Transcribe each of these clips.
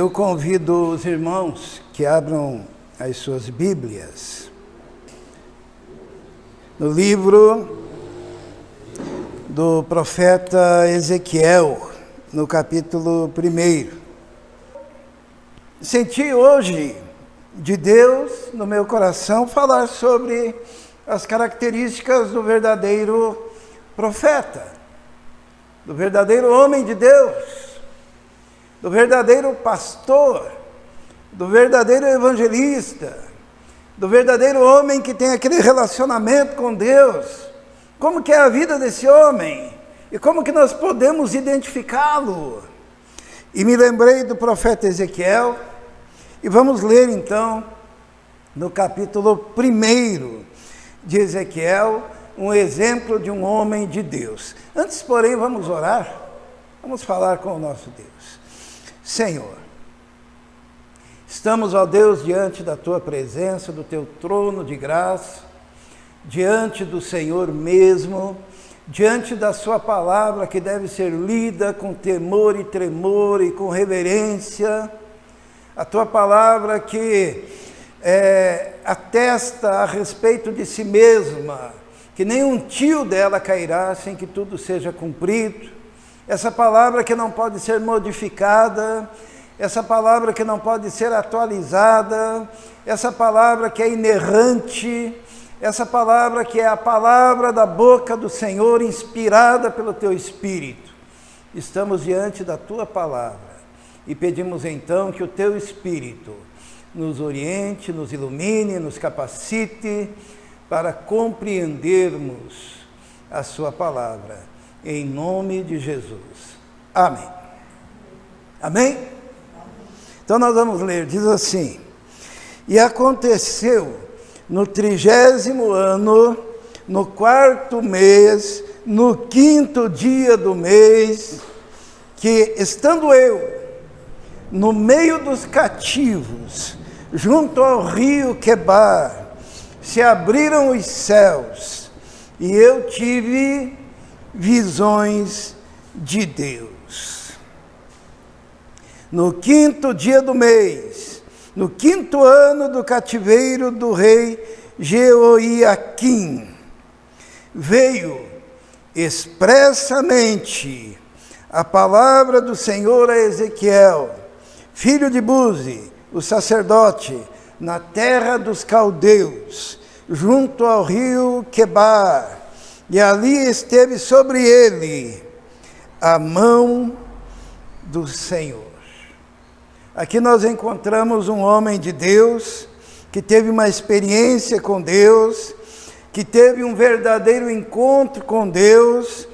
Eu convido os irmãos que abram as suas Bíblias no livro do profeta Ezequiel, no capítulo 1. Senti hoje de Deus no meu coração falar sobre as características do verdadeiro profeta, do verdadeiro homem de Deus, do verdadeiro pastor, do verdadeiro evangelista, do verdadeiro homem que tem aquele relacionamento com Deus. Como que é a vida desse homem? E como que nós podemos identificá-lo? E me lembrei do profeta Ezequiel, e vamos ler então, no capítulo 1 de Ezequiel, um exemplo de um homem de Deus. Antes, porém, vamos orar, vamos falar com o nosso Deus. Senhor, estamos, ó Deus, diante da Tua presença, do Teu trono de graça, diante do Senhor mesmo, diante da Sua palavra que deve ser lida com temor e tremor e com reverência, a Tua palavra que atesta a respeito de si mesma, que nenhum tio dela cairá sem que tudo seja cumprido. Essa palavra que não pode ser modificada, essa palavra que não pode ser atualizada, essa palavra que é inerrante, essa palavra que é a palavra da boca do Senhor, inspirada pelo Teu Espírito. Estamos diante da Tua palavra e pedimos então que o Teu Espírito nos oriente, nos ilumine, nos capacite para compreendermos a Sua palavra. Em nome de Jesus. Amém. Amém? Então nós vamos ler, diz assim: E aconteceu no 30º ano, no 4º mês, no 5º dia do mês, que estando eu no meio dos cativos, junto ao rio Quebar, se abriram os céus, e eu tive visões de Deus. No 5º dia do mês, no 5º ano do cativeiro do rei Jeoiaquim, veio expressamente a palavra do Senhor a Ezequiel, filho de Buzi, o sacerdote, na terra dos caldeus, junto ao rio Quebar, e ali esteve sobre ele a mão do Senhor. Aqui nós encontramos um homem de Deus, que teve uma experiência com Deus, que teve um verdadeiro encontro com Deus,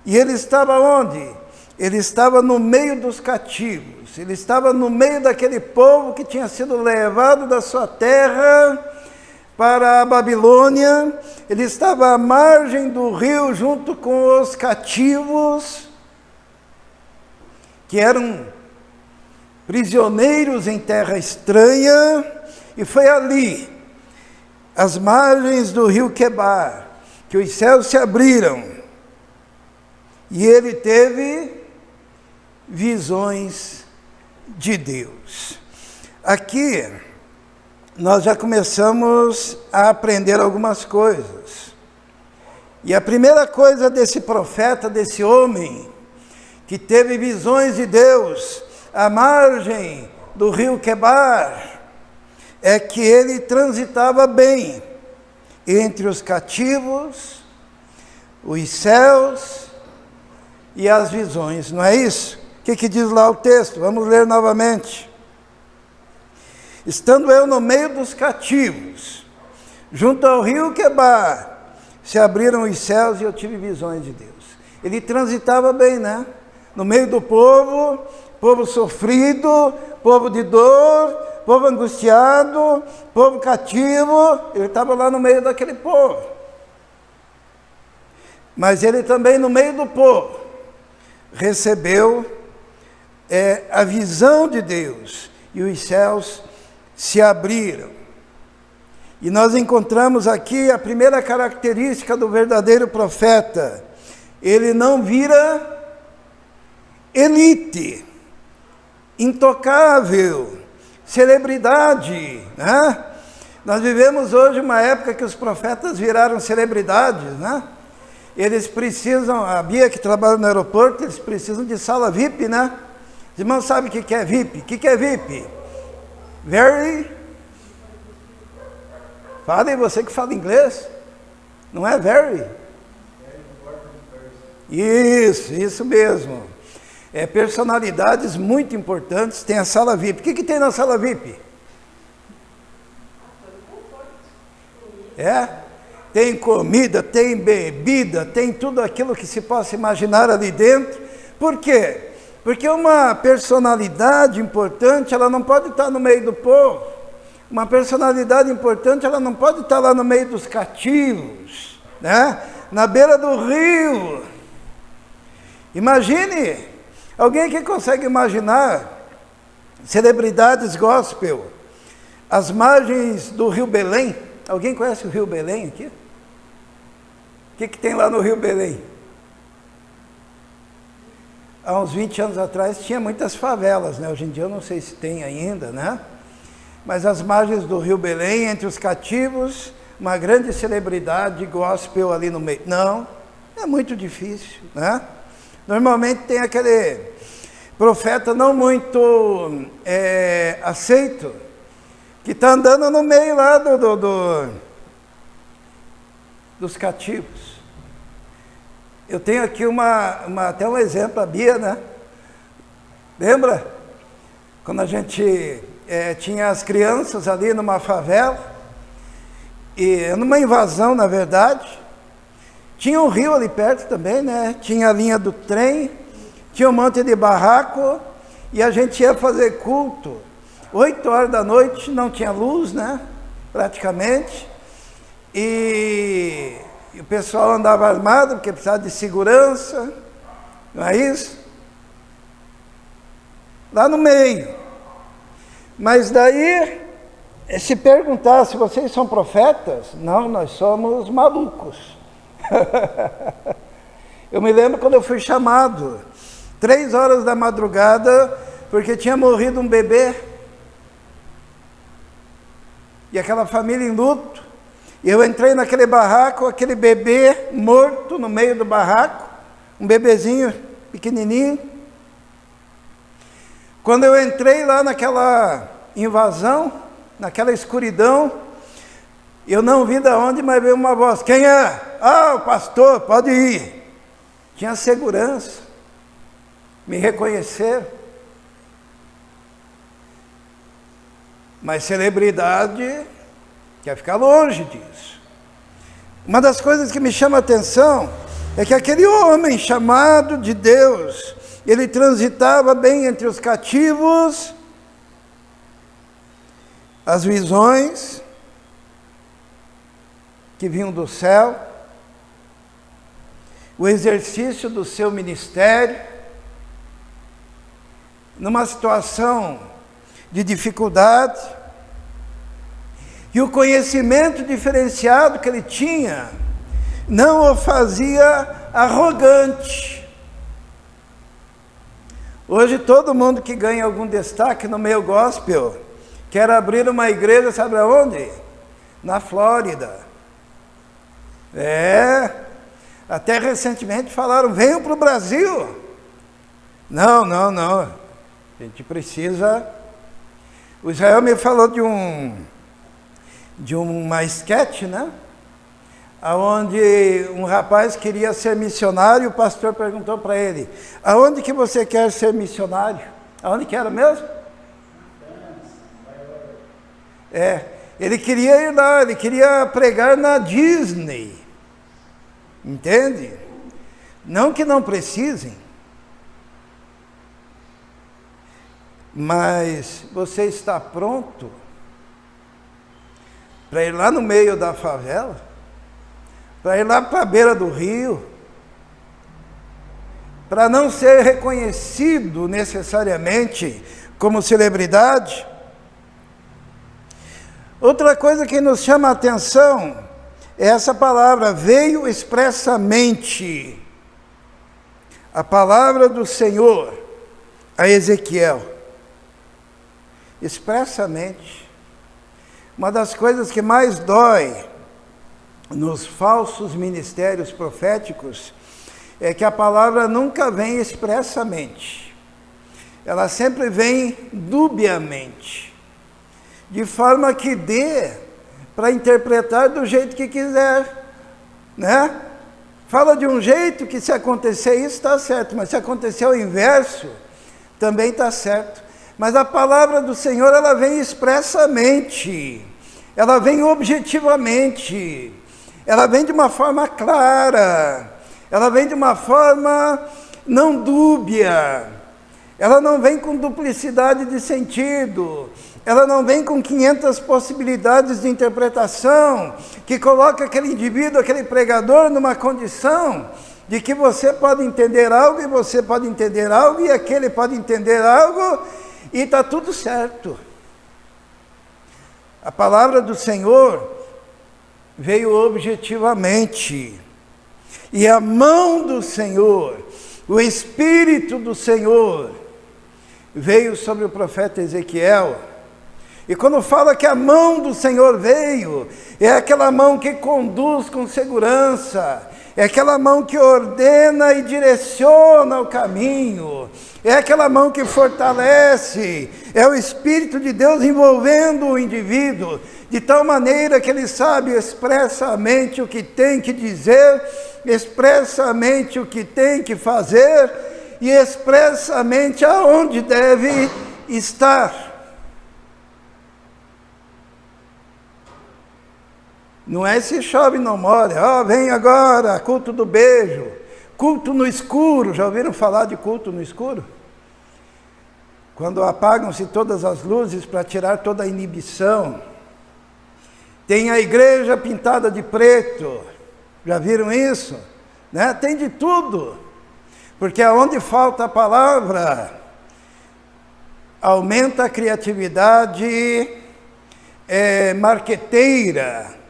e ele estava onde? Ele estava no meio dos cativos, ele estava no meio daquele povo que tinha sido levado da sua terra para a Babilônia. Ele estava à margem do rio junto com os cativos, que eram prisioneiros em terra estranha, e foi ali, às margens do rio Quebar, que os céus se abriram, e ele teve visões de Deus. Aqui nós já começamos a aprender algumas coisas. E a primeira coisa desse profeta, desse homem, que teve visões de Deus à margem do rio Quebar, é que ele transitava bem entre os cativos, os céus e as visões, não é isso? O que diz lá o texto? Vamos ler novamente. Estando eu no meio dos cativos, junto ao rio Quebar, se abriram os céus e eu tive visões de Deus. Ele transitava bem, né? No meio do povo, povo sofrido, povo de dor, povo angustiado, povo cativo. Ele estava lá no meio daquele povo. Mas ele também, no meio do povo, recebeu a visão de Deus, e os céus se abriram. E nós encontramos aqui a primeira característica do verdadeiro profeta: ele não vira elite, intocável, celebridade, né? Nós vivemos hoje uma época que os profetas viraram celebridades, né? Eles precisam, a Bia que trabalha no aeroporto, eles precisam de sala VIP, né? Os irmãos sabem o que é VIP? O que é VIP? Very... Fala aí, você que fala inglês. Não é very? Isso mesmo. Personalidades muito importantes tem a sala VIP. O que tem na sala VIP? Tem comida, tem bebida, tem tudo aquilo que se possa imaginar ali dentro. Por quê? Porque uma personalidade importante, ela não pode estar no meio do povo. Uma personalidade importante, ela não pode estar lá no meio dos cativos, né? Na beira do rio. Imagine, alguém que consegue imaginar celebridades gospel, às margens do Rio Belém. Alguém conhece o Rio Belém aqui? O que tem lá no Rio Belém? Há uns 20 anos atrás tinha muitas favelas, né? Hoje em dia eu não sei se tem ainda, né? Mas às margens do Rio Belém, entre os cativos, uma grande celebridade gospel ali no meio. Não, é muito difícil, né? Normalmente tem aquele profeta não muito aceito, que está andando no meio lá dos cativos. Eu tenho aqui até um exemplo, a Bia, né? Lembra? Quando a gente tinha as crianças ali numa favela, e numa invasão, na verdade, tinha um rio ali perto também, né? Tinha a linha do trem, tinha um monte de barraco, e a gente ia fazer culto. 8 horas da noite, não tinha luz, né? Praticamente. E o pessoal andava armado, porque precisava de segurança, não é isso? Lá no meio. Mas daí, se perguntar se vocês são profetas, não, nós somos malucos. Eu me lembro quando eu fui chamado, 3 horas da madrugada, porque tinha morrido um bebê, e aquela família em luto, e eu entrei naquele barraco, aquele bebê morto no meio do barraco, um bebezinho pequenininho. Quando eu entrei lá naquela invasão, naquela escuridão, eu não vi de onde, mas veio uma voz: quem é? Ah, o pastor, pode ir. Tinha segurança, me reconheceram. Mas celebridade quer ficar longe disso. Uma das coisas que me chama a atenção é que aquele homem chamado de Deus, ele transitava bem entre os cativos, as visões que vinham do céu, o exercício do seu ministério, numa situação de dificuldade, e o conhecimento diferenciado que ele tinha não o fazia arrogante. Hoje todo mundo que ganha algum destaque no meio gospel quer abrir uma igreja, sabe aonde? Na Flórida. Até recentemente falaram: venham para o Brasil. Não. A gente precisa... O Israel me falou de uma esquete, né? Onde um rapaz queria ser missionário, o pastor perguntou para ele: aonde que você quer ser missionário? Aonde que era mesmo? Ele queria ir lá, ele queria pregar na Disney. Entende? Não que não precisem, mas você está pronto para ir lá no meio da favela? Para ir lá para a beira do rio? Para não ser reconhecido necessariamente como celebridade? Outra coisa que nos chama a atenção é essa palavra: veio expressamente. A palavra do Senhor a Ezequiel. expressamente. Uma das coisas que mais dói nos falsos ministérios proféticos é que a palavra nunca vem expressamente. Ela sempre vem dubiamente, de forma que dê para interpretar do jeito que quiser, né? Fala de um jeito que se acontecer isso está certo, mas se acontecer o inverso, também está certo. Mas a palavra do Senhor, ela vem expressamente, ela vem objetivamente, ela vem de uma forma clara, ela vem de uma forma não dúbia, ela não vem com duplicidade de sentido, ela não vem com 500 possibilidades de interpretação, que coloca aquele indivíduo, aquele pregador numa condição de que você pode entender algo e você pode entender algo e aquele pode entender algo e está tudo certo. A palavra do Senhor veio objetivamente. E a mão do Senhor, o Espírito do Senhor, veio sobre o profeta Ezequiel. E quando fala que a mão do Senhor veio, é aquela mão que conduz com segurança, é aquela mão que ordena e direciona o caminho, é aquela mão que fortalece, é o Espírito de Deus envolvendo o indivíduo, de tal maneira que ele sabe expressamente o que tem que dizer, expressamente o que tem que fazer e expressamente aonde deve estar. Não é se chove não molha, vem agora, culto do beijo, culto no escuro. Já ouviram falar de culto no escuro? Quando apagam-se todas as luzes para tirar toda a inibição. Tem a igreja pintada de preto, já viram isso? Né? Tem de tudo, porque aonde falta a palavra, aumenta a criatividade marqueteira,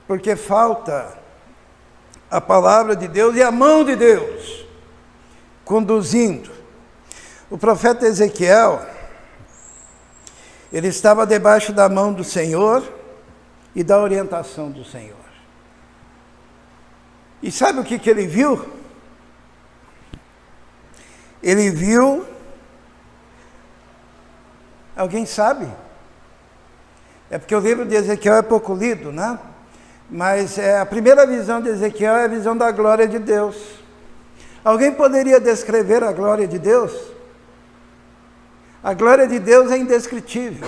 porque falta a palavra de Deus e a mão de Deus conduzindo. O profeta Ezequiel, ele estava debaixo da mão do Senhor e da orientação do Senhor. E sabe o que ele viu? Ele viu, alguém sabe? É porque o livro de Ezequiel é pouco lido, né? Mas a primeira visão de Ezequiel é a visão da glória de Deus. Alguém poderia descrever a glória de Deus? A glória de Deus é indescritível.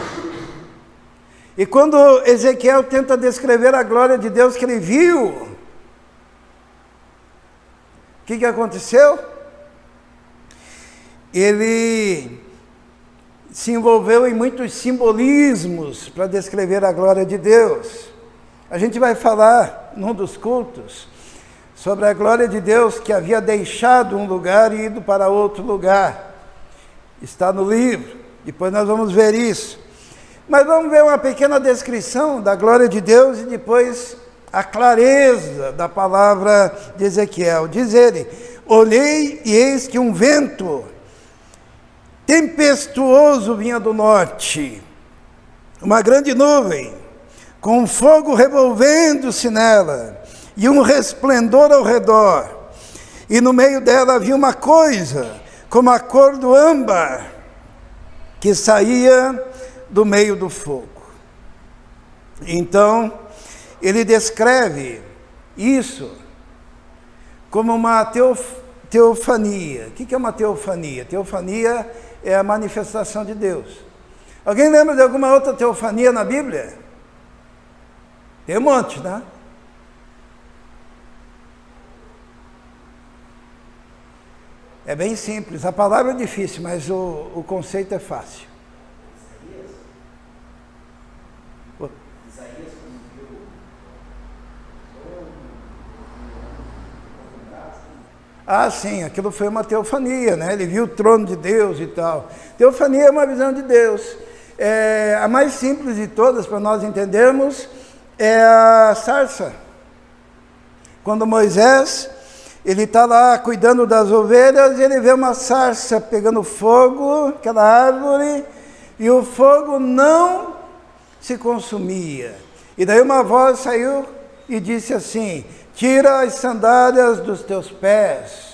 E quando Ezequiel tenta descrever a glória de Deus que ele viu, o que aconteceu? Ele se envolveu em muitos simbolismos para descrever a glória de Deus. A gente vai falar num dos cultos sobre a glória de Deus que havia deixado um lugar e ido para outro lugar. Está no livro, depois nós vamos ver isso. Mas vamos ver uma pequena descrição da glória de Deus e depois a clareza da palavra de Ezequiel. Diz ele: olhei e eis que um vento tempestuoso vinha do norte, uma grande nuvem, com fogo revolvendo-se nela, e um resplendor ao redor, e no meio dela havia uma coisa, como a cor do âmbar, que saía do meio do fogo. Então, ele descreve isso como uma teofania. O que é uma teofania? Teofania é a manifestação de Deus. Alguém lembra de alguma outra teofania na Bíblia? Tem um monte, né? É bem simples. A palavra é difícil, mas o conceito é fácil. Isaías, quando viu Ah, sim, aquilo foi uma teofania, né? Ele viu o trono de Deus e tal. Teofania é uma visão de Deus. A mais simples de todas, para nós entendermos, é a sarça. Quando Moisés Ele está lá cuidando das ovelhas e ele vê uma sarça pegando fogo, aquela árvore, e o fogo não se consumia. E daí uma voz saiu e disse assim: tira as sandálias dos teus pés,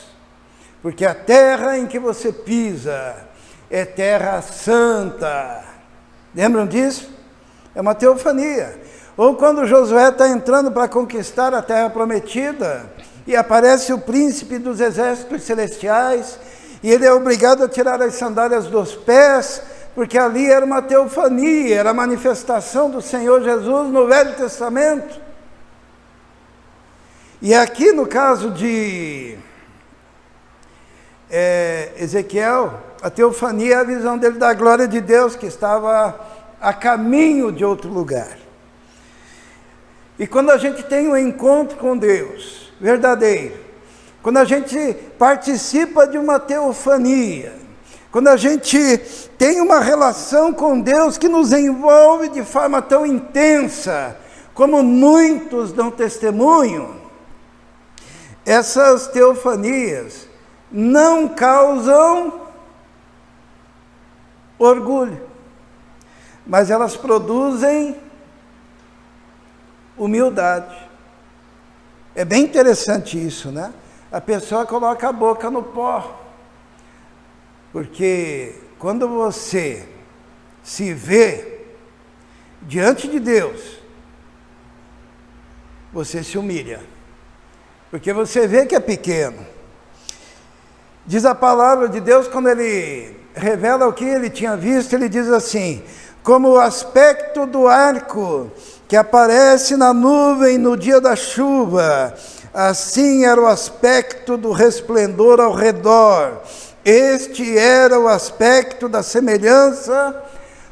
porque a terra em que você pisa é terra santa. Lembram disso? É uma teofania. Ou quando Josué está entrando para conquistar a terra prometida, e aparece o príncipe dos exércitos celestiais, e ele é obrigado a tirar as sandálias dos pés, porque ali era uma teofania, era a manifestação do Senhor Jesus no Velho Testamento. E aqui no caso de Ezequiel, a teofania é a visão dele da glória de Deus, que estava a caminho de outro lugar. E quando a gente tem um encontro com Deus verdadeiro, quando a gente participa de uma teofania, quando a gente tem uma relação com Deus que nos envolve de forma tão intensa, como muitos dão testemunho, essas teofanias não causam orgulho, mas elas produzem humildade. É bem interessante isso, né? A pessoa coloca a boca no pó, porque quando você se vê diante de Deus, você se humilha, porque você vê que é pequeno. Diz a palavra de Deus, quando ele revela o que ele tinha visto, ele diz assim: como o aspecto do arco que aparece na nuvem no dia da chuva, assim era o aspecto do resplendor ao redor. Este era o aspecto da semelhança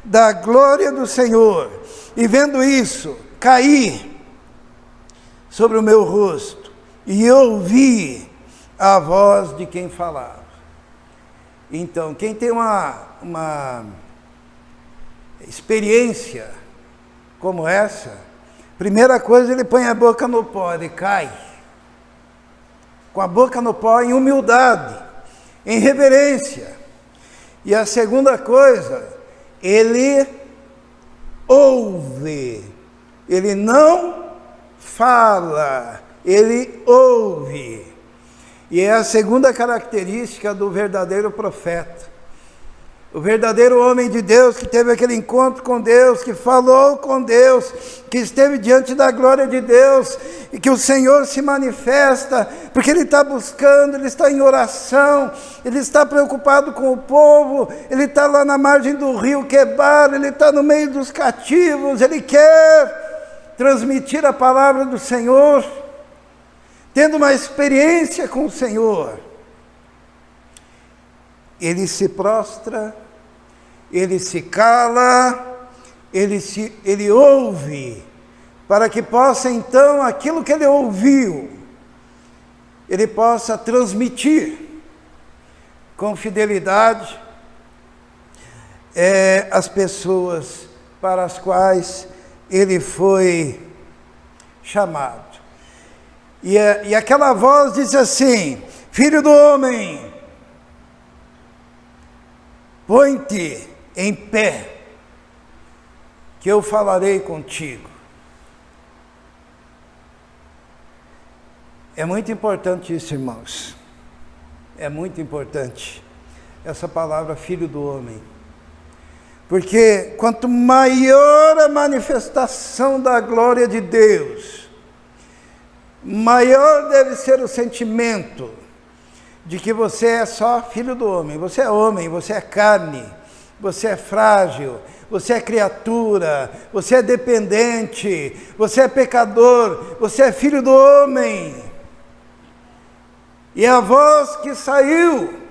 da glória do Senhor. E vendo isso, caí sobre o meu rosto e ouvi a voz de quem falava. Então, quem tem uma experiência como essa, primeira coisa, ele põe a boca no pó, ele cai com a boca no pó em humildade, em reverência. E a segunda coisa, ele ouve, ele não fala, ele ouve. E é a segunda característica do verdadeiro profeta. O verdadeiro homem de Deus, que teve aquele encontro com Deus, que falou com Deus, que esteve diante da glória de Deus, e que o Senhor se manifesta, porque Ele está buscando, Ele está em oração, Ele está preocupado com o povo, Ele está lá na margem do rio Quebar, Ele está no meio dos cativos, Ele quer transmitir a palavra do Senhor, tendo uma experiência com o Senhor. Ele se prostra, ele se cala, ele ouve, para que possa então, aquilo que ele ouviu, ele possa transmitir com fidelidade às pessoas para as quais ele foi chamado. E aquela voz diz assim: filho do homem, põe-te em pé, que eu falarei contigo. É muito importante isso, irmãos. É muito importante essa palavra, filho do homem. Porque quanto maior a manifestação da glória de Deus, maior deve ser o sentimento de que você é só filho do homem, você é carne, você é frágil, você é criatura, você é dependente, você é pecador, você é filho do homem. E a voz que saiu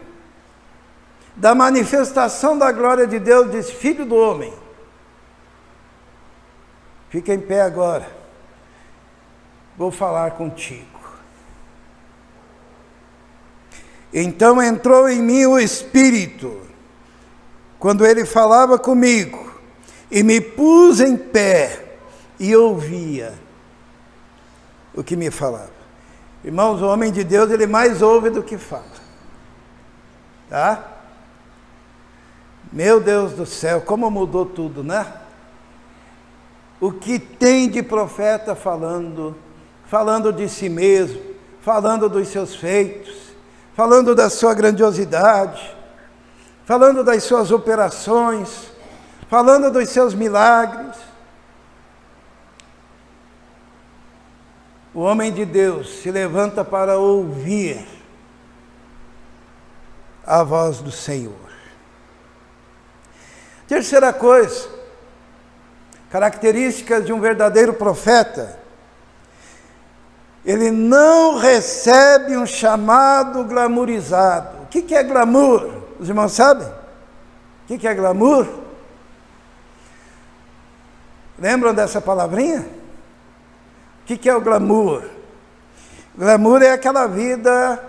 da manifestação da glória de Deus diz: filho do homem, fica em pé agora, vou falar contigo. Então entrou em mim o Espírito, quando ele falava comigo, e me pus em pé e ouvia o que me falava. Irmãos, o homem de Deus, ele mais ouve do que fala. Tá? Meu Deus do céu, como mudou tudo, né? O que tem de profeta falando de si mesmo, falando dos seus feitos, falando da sua grandiosidade, falando das suas operações, falando dos seus milagres. O homem de Deus se levanta para ouvir a voz do Senhor. Terceira coisa, características de um verdadeiro profeta: ele não recebe um chamado glamourizado. O que é glamour? Os irmãos sabem? O que é glamour? Lembram dessa palavrinha? O que é o glamour? Glamour é aquela vida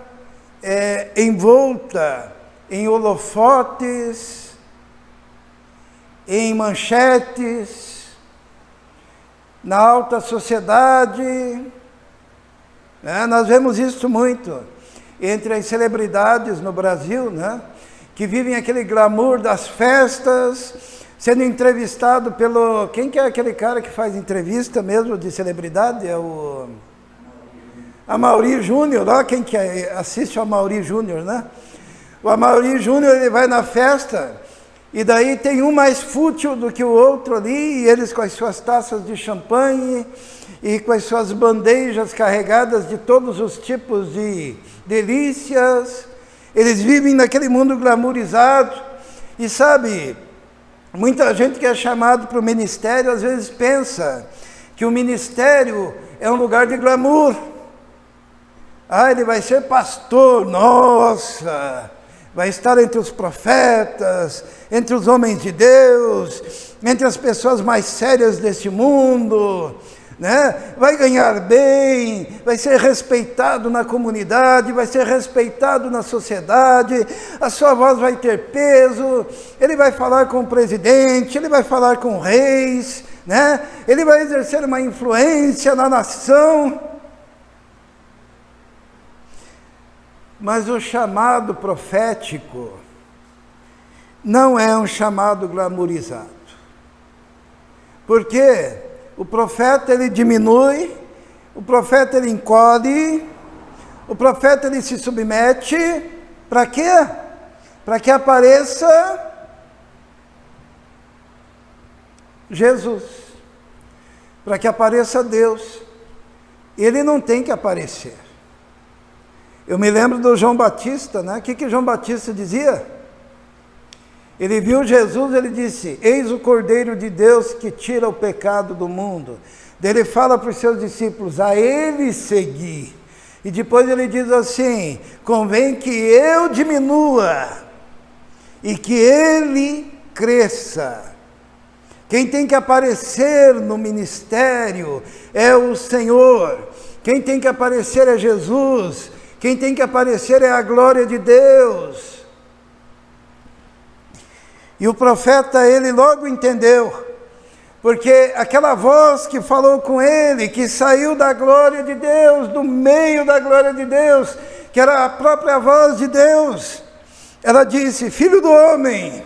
envolta em holofotes, em manchetes, na alta sociedade. Nós vemos isso muito entre as celebridades no Brasil, né? Que vivem aquele glamour das festas, sendo entrevistado pelo... Quem que é aquele cara que faz entrevista mesmo de celebridade? É o Amaury Júnior, ó, quem que assiste o Amaury Júnior, né? O Amaury Júnior, ele vai na festa, e daí tem um mais fútil do que o outro ali, e eles com as suas taças de champanhe, e com as suas bandejas carregadas de todos os tipos de delícias. Eles vivem naquele mundo glamourizado, e sabe... Muita gente que é chamado para o ministério, às vezes pensa que o ministério é um lugar de glamour. Ele vai ser pastor, nossa, vai estar entre os profetas, entre os homens de Deus, entre as pessoas mais sérias deste mundo, né? Vai ganhar bem, vai ser respeitado na comunidade, vai ser respeitado na sociedade, a sua voz vai ter peso, ele vai falar com o presidente, ele vai falar com reis, né? Ele vai exercer uma influência na nação. Mas o chamado profético não é um chamado glamourizado. Por quê? O profeta, ele diminui, o profeta, ele encolhe, o profeta, ele se submete. Para quê? Para que apareça Jesus, para que apareça Deus. Ele não tem que aparecer. Eu me lembro do João Batista, né? O que João Batista dizia? Ele viu Jesus, ele disse: eis o Cordeiro de Deus que tira o pecado do mundo. Daí ele fala para os seus discípulos: a ele seguir. E depois ele diz assim: convém que eu diminua e que ele cresça. Quem tem que aparecer no ministério é o Senhor. Quem tem que aparecer é Jesus. Quem tem que aparecer é a glória de Deus. E o profeta, ele logo entendeu, porque aquela voz que falou com ele, que saiu da glória de Deus, do meio da glória de Deus, que era a própria voz de Deus, ela disse: filho do homem,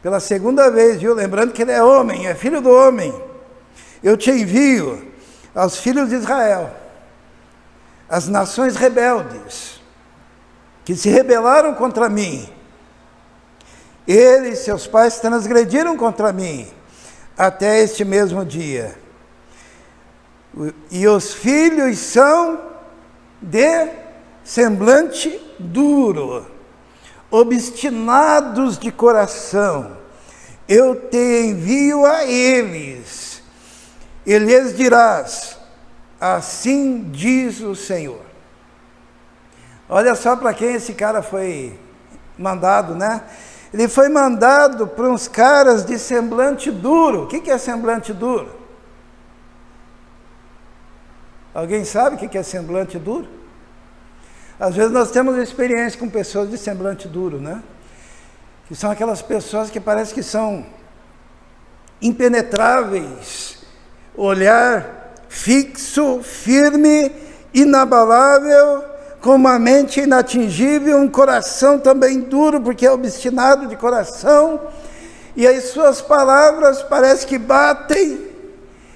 pela segunda vez, viu? Lembrando que ele é homem, é filho do homem, eu te envio aos filhos de Israel, as nações rebeldes, que se rebelaram contra mim. Ele e seus pais transgrediram contra mim, até este mesmo dia. E os filhos são de semblante duro, obstinados de coração. Eu te envio a eles, e lhes dirás: assim diz o Senhor. Olha só para quem esse cara foi mandado, né? Ele foi mandado para uns caras de semblante duro. O que é semblante duro? Alguém sabe o que é semblante duro? Às vezes nós temos experiência com pessoas de semblante duro, né? Que são aquelas pessoas que parece que são impenetráveis, olhar fixo, firme inabalável, com uma mente inatingível, um coração também duro, porque é obstinado de coração, e as suas palavras parece que batem,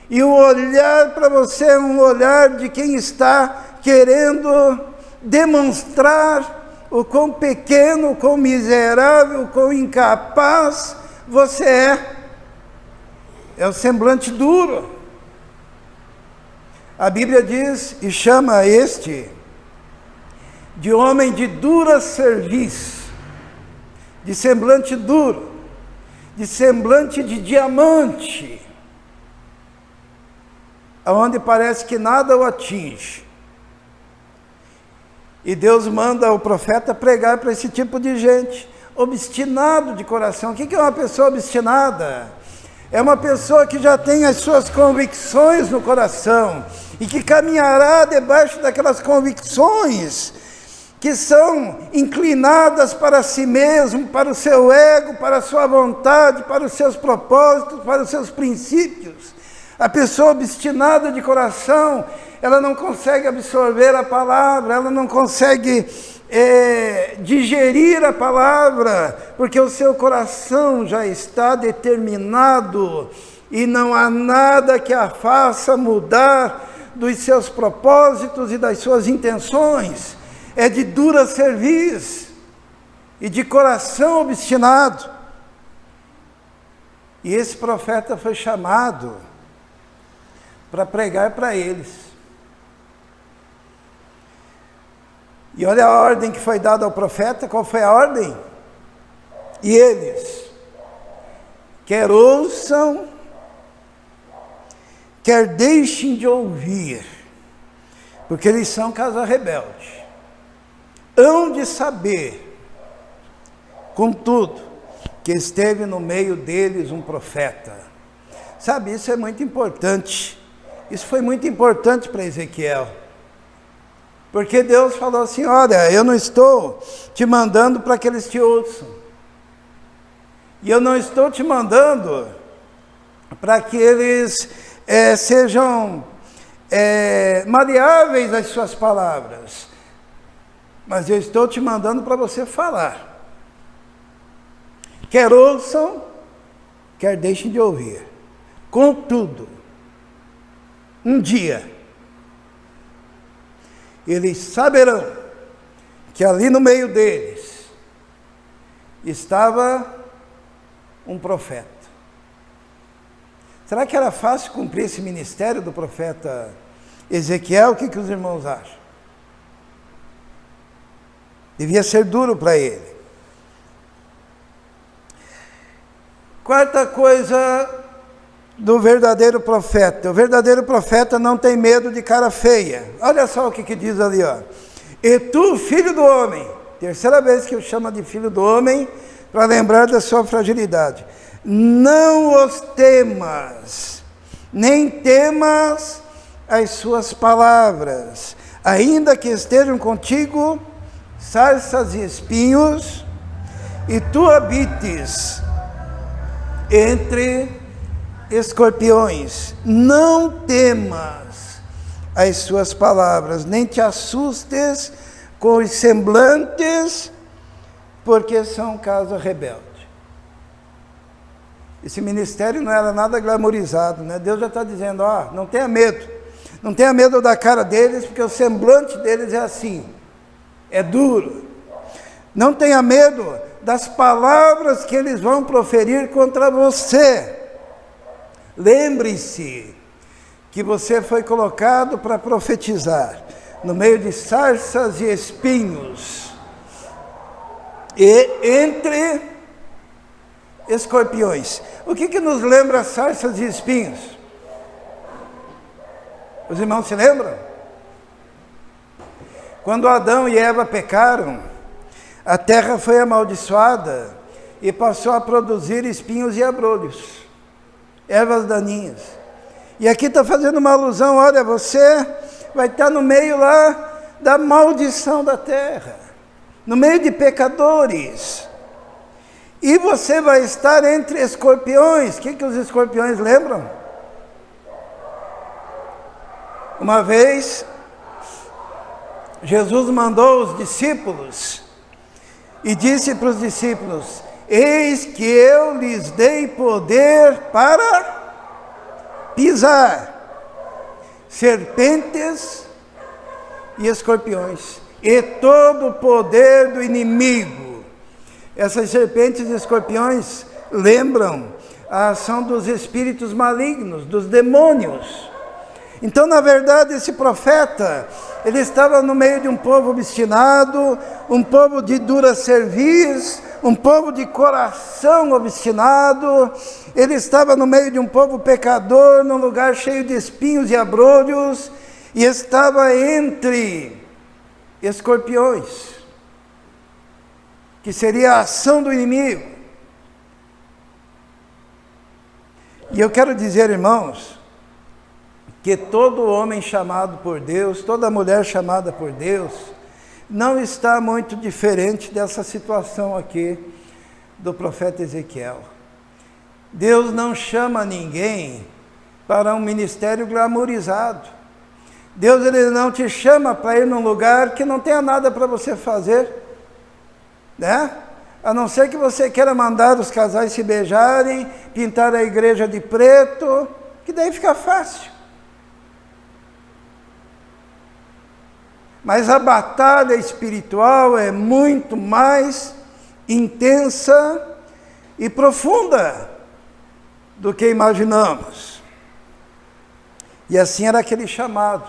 e o olhar para você é um olhar de quem está querendo demonstrar o quão pequeno, o quão miserável, o quão incapaz você é. É o semblante duro. A Bíblia diz e chama este de homem de dura cerviz, de semblante duro, de semblante de diamante, aonde parece que nada o atinge. E Deus manda o profeta pregar para esse tipo de gente, obstinado de coração. O que é uma pessoa obstinada? É uma pessoa que já tem as suas convicções no coração e que caminhará debaixo daquelas convicções que são inclinadas para si mesmo, para o seu ego, para a sua vontade, para os seus propósitos, para os seus princípios. A pessoa obstinada de coração, ela não consegue absorver a palavra, ela não consegue digerir a palavra, porque o seu coração já está determinado e não há nada que a faça mudar dos seus propósitos e das suas intenções. É de dura cerviz e de coração obstinado. E esse profeta foi chamado para pregar para eles. E olha a ordem que foi dada ao profeta. Qual foi a ordem? E eles, quer ouçam, quer deixem de ouvir, porque eles são casa rebelde, hão de saber, contudo, que esteve no meio deles um profeta. Sabe, isso é muito importante. Isso foi muito importante para Ezequiel. Porque Deus falou assim, olha, eu não estou te mandando para que eles te ouçam. E eu não estou te mandando para que eles sejam maleáveis às suas palavras. Mas eu estou te mandando para você falar. Quer ouçam, quer deixem de ouvir. Contudo, um dia, eles saberão que ali no meio deles estava um profeta. Será que era fácil cumprir esse ministério do profeta Ezequiel? O que os irmãos acham? Devia ser duro para ele. Quarta coisa do verdadeiro profeta. O verdadeiro profeta não tem medo de cara feia. Olha só o que diz ali, ó. E tu, filho do homem, terceira vez que eu chamo de filho do homem, para lembrar da sua fragilidade. Não os temas, nem temas as suas palavras, ainda que estejam contigo sarças e espinhos, e tu habites entre escorpiões. Não temas as suas palavras, nem te assustes com os semblantes, porque são casa rebelde. Esse ministério não era nada glamorizado, né? Deus já está dizendo, não tenha medo. Não tenha medo da cara deles, porque o semblante deles é assim, é duro. Não tenha medo das palavras que eles vão proferir contra você. Lembre-se que você foi colocado para profetizar no meio de sarças e espinhos e entre escorpiões. O que nos lembra sarças e espinhos? Os irmãos se lembram? Quando Adão e Eva pecaram, a terra foi amaldiçoada e passou a produzir espinhos e abrolhos, ervas daninhas. E aqui está fazendo uma alusão, olha, você vai estar no meio lá da maldição da terra, no meio de pecadores. E você vai estar entre escorpiões. O que os escorpiões lembram? Uma vez, Jesus mandou os discípulos e disse para os discípulos: eis que eu lhes dei poder para pisar serpentes e escorpiões, e todo o poder do inimigo. Essas serpentes e escorpiões lembram a ação dos espíritos malignos, dos demônios. Então, na verdade, esse profeta, ele estava no meio de um povo obstinado, um povo de dura cerviz, um povo de coração obstinado. Ele estava no meio de um povo pecador, num lugar cheio de espinhos e abrolhos, e estava entre escorpiões, que seria a ação do inimigo. E eu quero dizer, irmãos, que todo homem chamado por Deus, toda mulher chamada por Deus, não está muito diferente dessa situação aqui do profeta Ezequiel. Deus não chama ninguém para um ministério glamourizado. Deus, ele não te chama para ir num lugar que não tenha nada para você fazer, né? A não ser que você queira mandar os casais se beijarem, pintar a igreja de preto, que daí fica fácil. Mas a batalha espiritual é muito mais intensa e profunda do que imaginamos. E assim era aquele chamado.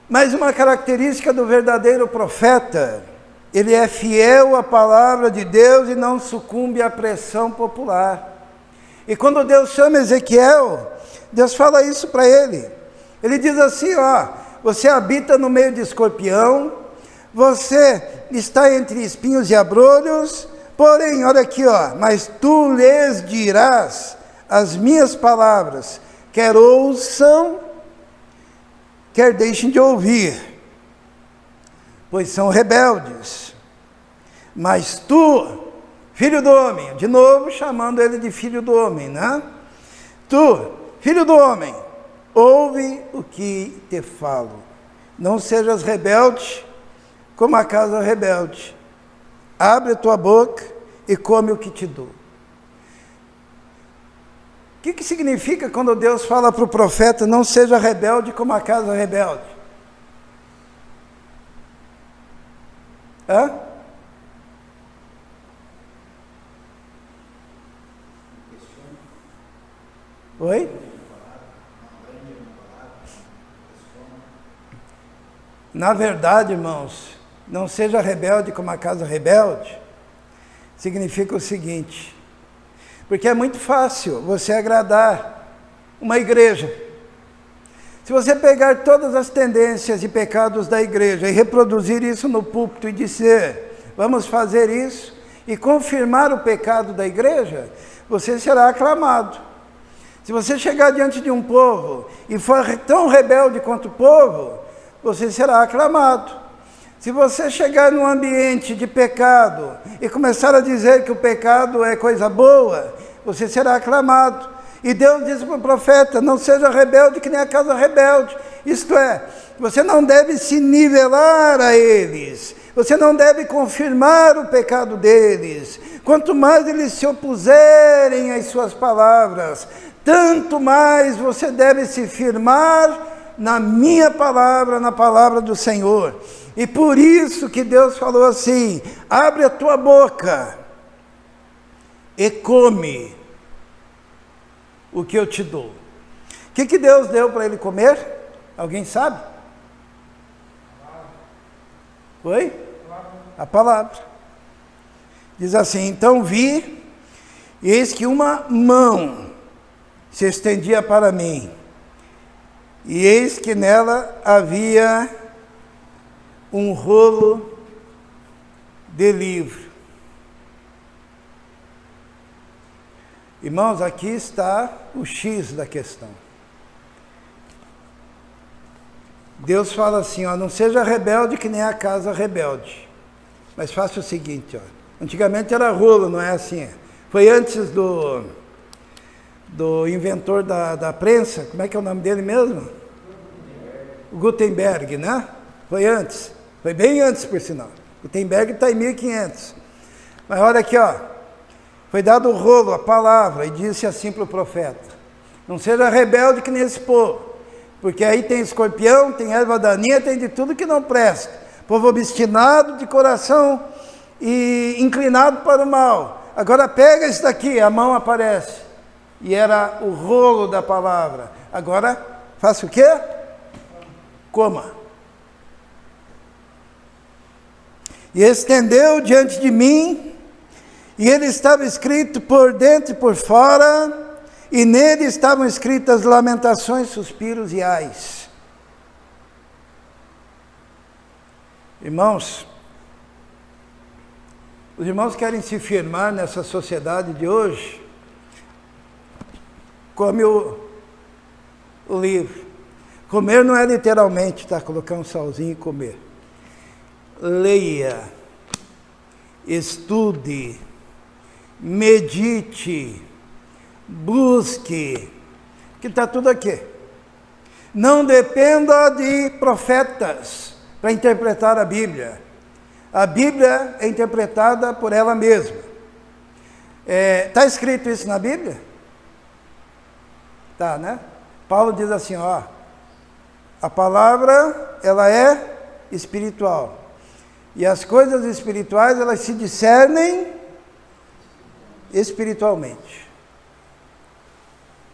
Mas uma característica do verdadeiro profeta, ele é fiel à palavra de Deus e não sucumbe à pressão popular. E quando Deus chama Ezequiel, Deus fala isso para ele. Ele diz assim, você habita no meio de escorpião, você está entre espinhos e abrolhos, porém, olha aqui, mas tu lhes dirás as minhas palavras, quer ouçam, quer deixem de ouvir, pois são rebeldes. Mas tu, filho do homem, de novo chamando ele de filho do homem, né? Tu, filho do homem, ouve o que te falo. Não sejas rebelde como a casa rebelde. Abre a tua boca e come o que te dou. O que significa quando Deus fala para o profeta, não seja rebelde como a casa rebelde? Hã? Oi? Na verdade, irmãos, não seja rebelde como a casa rebelde, significa o seguinte, porque é muito fácil você agradar uma igreja. Se você pegar todas as tendências e pecados da igreja e reproduzir isso no púlpito e dizer, vamos fazer isso, e confirmar o pecado da igreja, você será aclamado. Se você chegar diante de um povo e for tão rebelde quanto o povo, você será aclamado. Se você chegar num ambiente de pecado e começar a dizer que o pecado é coisa boa, você será aclamado. E Deus disse para o profeta, não seja rebelde que nem a casa rebelde. Isto é, você não deve se nivelar a eles, você não deve confirmar o pecado deles. Quanto mais eles se opuserem às suas palavras, tanto mais você deve se firmar na minha palavra, na palavra do Senhor. E por isso que Deus falou assim, abre a tua boca e come o que eu te dou. O que Deus deu para ele comer? Alguém sabe? Oi? A palavra. Diz assim, então vi, e eis que uma mão se estendia para mim, e eis que nela havia um rolo de livro. Irmãos, aqui está o X da questão. Deus fala assim, não seja rebelde que nem a casa rebelde. Mas faça o seguinte, antigamente era rolo, não é assim. Foi antes do inventor da prensa, como é que é o nome dele mesmo? Gutenberg, né? Foi antes, foi bem antes, por sinal. Gutenberg está em 1500. Mas olha aqui, ó. Foi dado o rolo, a palavra, e disse assim para o profeta: não seja rebelde que nem esse povo, porque aí tem escorpião, tem erva daninha, tem de tudo que não presta. Povo obstinado de coração e inclinado para o mal. Agora pega isso daqui, a mão aparece. E era o rolo da palavra. Agora, faça o quê? Coma. E estendeu diante de mim, e ele estava escrito por dentro e por fora, e nele estavam escritas lamentações, suspiros e ais. Irmãos, os irmãos querem se firmar nessa sociedade de hoje, come o livro. Comer não é literalmente, tá? Colocar um salzinho e comer. Leia, estude, medite, busque, que está tudo aqui. Não dependa de profetas para interpretar a Bíblia. A Bíblia é interpretada por ela mesma. Está escrito isso na Bíblia? Tá, né? Paulo diz assim, ó, a palavra, ela é espiritual. E as coisas espirituais, elas se discernem espiritualmente.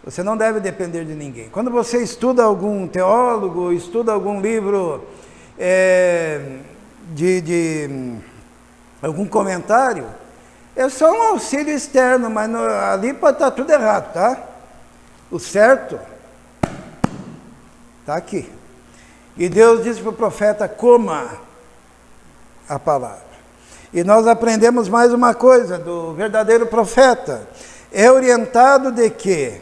Você não deve depender de ninguém. Quando você estuda algum teólogo, estuda algum livro de algum comentário, é só um auxílio externo, mas ali pode estar tudo errado, tá? O certo está aqui. E Deus disse para o profeta, coma a palavra. E nós aprendemos mais uma coisa do verdadeiro profeta. É orientado de que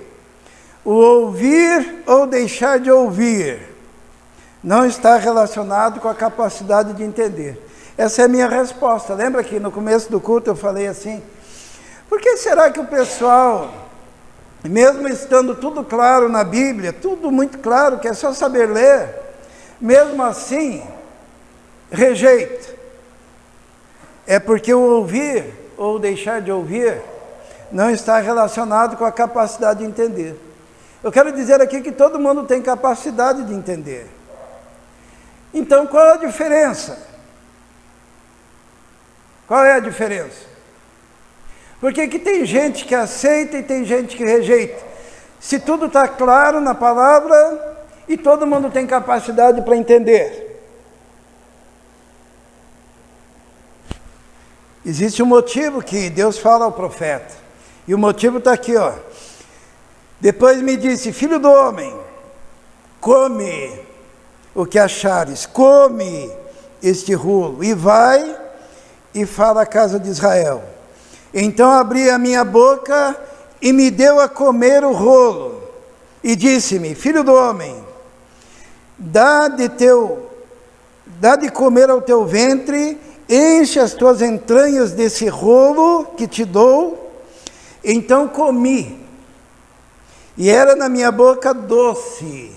o ouvir ou deixar de ouvir não está relacionado com a capacidade de entender. Essa é a minha resposta. Lembra que no começo do culto eu falei assim, por que será que o pessoal, mesmo estando tudo claro na Bíblia, tudo muito claro, que é só saber ler, mesmo assim, rejeita? É porque o ouvir ou deixar de ouvir não está relacionado com a capacidade de entender. Eu quero dizer aqui que todo mundo tem capacidade de entender. Então, qual é a diferença? Qual é a diferença? Porque aqui tem gente que aceita e tem gente que rejeita. Se tudo está claro na palavra e todo mundo tem capacidade para entender. Existe um motivo que Deus fala ao profeta. E o motivo está aqui, ó. Depois me disse, filho do homem, come o que achares, come este rolo, e vai e fala à casa de Israel. Então abri a minha boca e me deu a comer o rolo, e disse-me, filho do homem, dá de comer ao teu ventre, enche as tuas entranhas desse rolo que te dou. Então comi, e era na minha boca doce,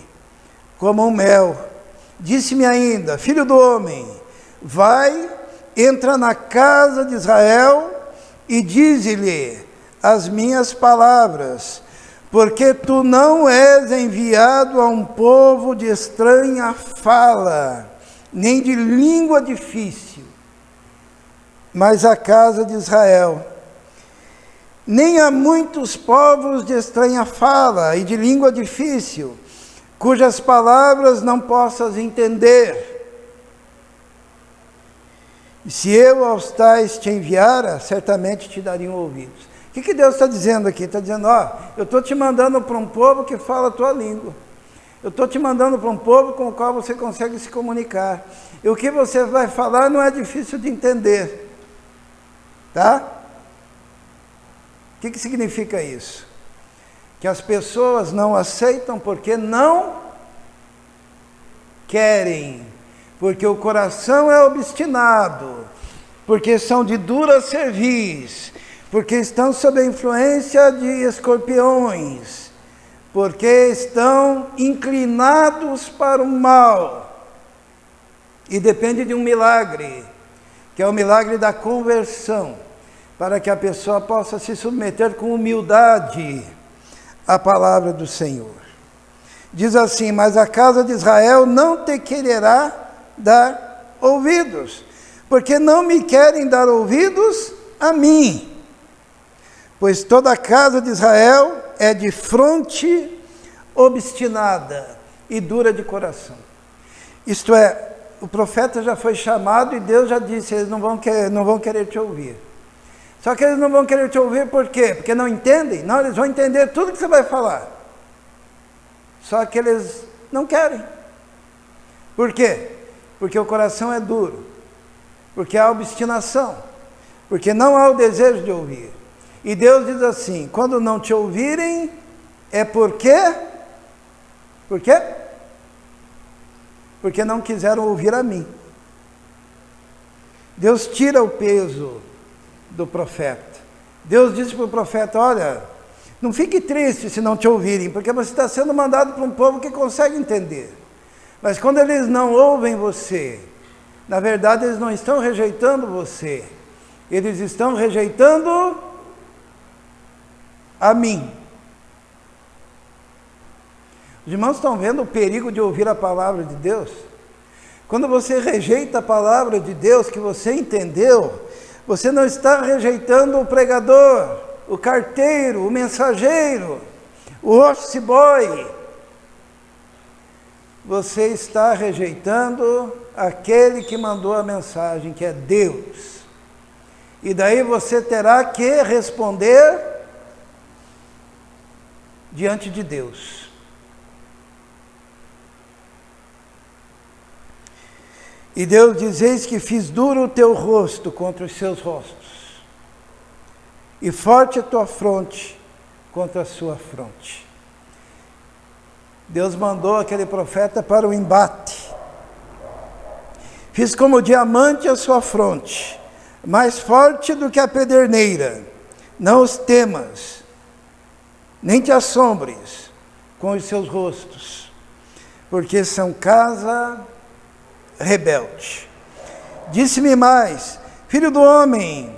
como um mel. Disse-me ainda, filho do homem, vai, entra na casa de Israel e dize-lhe as minhas palavras, porque tu não és enviado a um povo de estranha fala, nem de língua difícil, mas a casa de Israel. Nem a muitos povos de estranha fala e de língua difícil, cujas palavras não possas entender. E se eu aos tais te enviara, certamente te dariam ouvidos. O que Deus está dizendo aqui? Está dizendo, ó, eu estou te mandando para um povo que fala a tua língua. Eu estou te mandando para um povo com o qual você consegue se comunicar. E o que você vai falar não é difícil de entender. Tá? O que significa isso? Que as pessoas não aceitam porque não querem, porque o coração é obstinado, porque são de dura cerviz, porque estão sob a influência de escorpiões, porque estão inclinados para o mal. E depende de um milagre, que é o milagre da conversão, para que a pessoa possa se submeter com humildade à palavra do Senhor. Diz assim: mas a casa de Israel não te quererá dar ouvidos, porque não me querem dar ouvidos a mim. Pois toda a casa de Israel é de fronte obstinada e dura de coração. Isto é, o profeta já foi chamado e Deus já disse, eles não vão querer te ouvir. Só que eles não vão querer te ouvir por quê? Porque não entendem? Não, eles vão entender tudo que você vai falar. Só que eles não querem. Por quê? Porque o coração é duro. Porque há obstinação. Porque não há o desejo de ouvir. E Deus diz assim: quando não te ouvirem, é porque... Por quê? Porque não quiseram ouvir a mim. Deus tira o peso do profeta. Deus disse para o profeta: olha, não fique triste se não te ouvirem, porque você está sendo mandado para um povo que consegue entender. Mas quando eles não ouvem você, na verdade eles não estão rejeitando você, eles estão rejeitando a mim. Os irmãos estão vendo o perigo de ouvir a palavra de Deus? Quando você rejeita a palavra de Deus que você entendeu, você não está rejeitando o pregador, o carteiro, o mensageiro, o office boy. Você está rejeitando aquele que mandou a mensagem, que é Deus. E daí você terá que responder diante de Deus. E Deus diz: eis que fiz duro o teu rosto contra os seus rostos, e forte a tua fronte contra a sua fronte. Deus mandou aquele profeta para o embate. Fiz como diamante a sua fronte, mais forte do que a pederneira. Não os temas, nem te assombres com os seus rostos, porque são casa rebelde. Disse-me mais: filho do homem,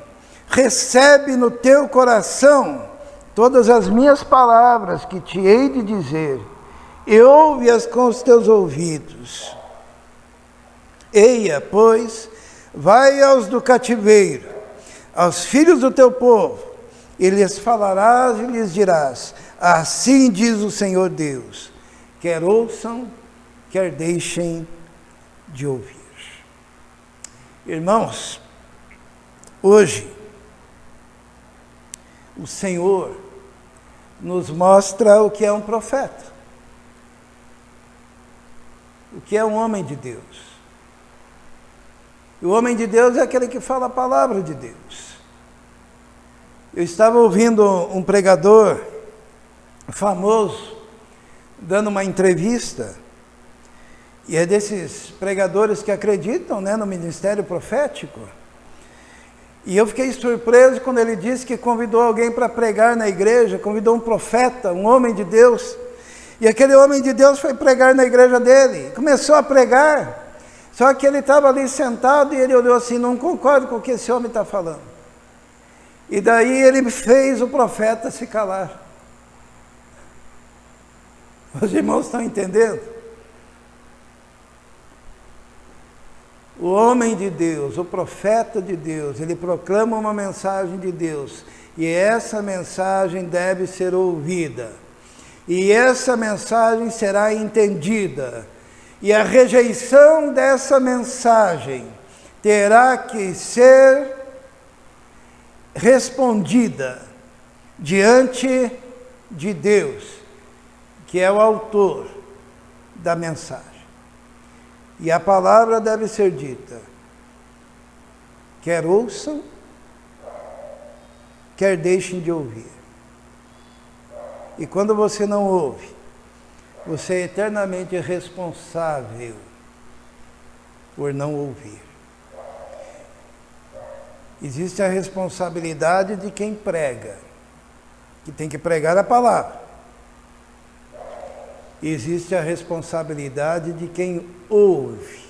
recebe no teu coração todas as minhas palavras que te hei de dizer, e ouve-as com os teus ouvidos. Eia, pois, vai aos do cativeiro, aos filhos do teu povo, e lhes falarás e lhes dirás: assim diz o Senhor Deus, quer ouçam, quer deixem de ouvir. Irmãos, hoje o Senhor nos mostra o que é um profeta, o que é um homem de Deus. E o homem de Deus é aquele que fala a palavra de Deus. Eu estava ouvindo um pregador famoso dando uma entrevista, e é desses pregadores que acreditam, no ministério profético. E eu fiquei surpreso quando ele disse que convidou alguém para pregar na igreja, convidou um profeta, um homem de Deus, e aquele homem de Deus foi pregar na igreja dele, começou a pregar, só que ele estava ali sentado e ele olhou assim: não concordo com o que esse homem está falando. E daí ele fez o profeta se calar. Os irmãos estão entendendo? O homem de Deus, o profeta de Deus, ele proclama uma mensagem de Deus, e essa mensagem deve ser ouvida, e essa mensagem será entendida, e a rejeição dessa mensagem terá que ser respondida diante de Deus, que é o autor da mensagem. E a palavra deve ser dita, quer ouçam, quer deixem de ouvir. E quando você não ouve, você é eternamente responsável por não ouvir. Existe a responsabilidade de quem prega, que tem que pregar a palavra. existe a responsabilidade de quem ouve,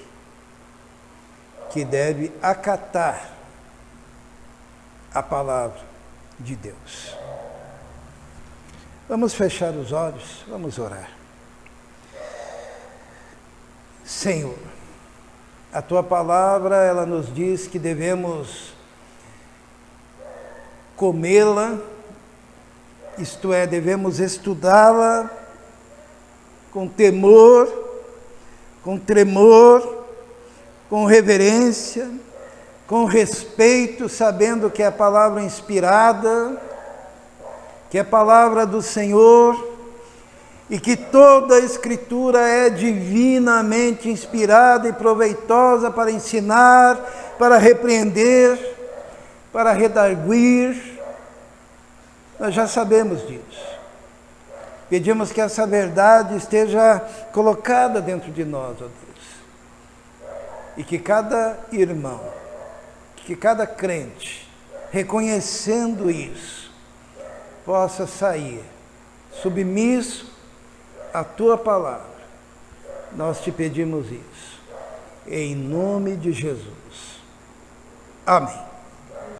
que deve acatar a palavra de Deus. Vamos fechar os olhos, vamos orar. Senhor, a Tua palavra, ela nos diz que devemos comê-la, isto é, devemos estudá-la com temor, com tremor, com reverência, com respeito, sabendo que é a palavra inspirada, que é a palavra do Senhor, e que toda a Escritura é divinamente inspirada e proveitosa para ensinar, para repreender, para redarguir. Nós já sabemos disso. Pedimos que essa verdade esteja colocada dentro de nós, ó Deus. E que cada irmão, que cada crente, reconhecendo isso, possa sair submisso à Tua palavra. Nós te pedimos isso, em nome de Jesus. Amém.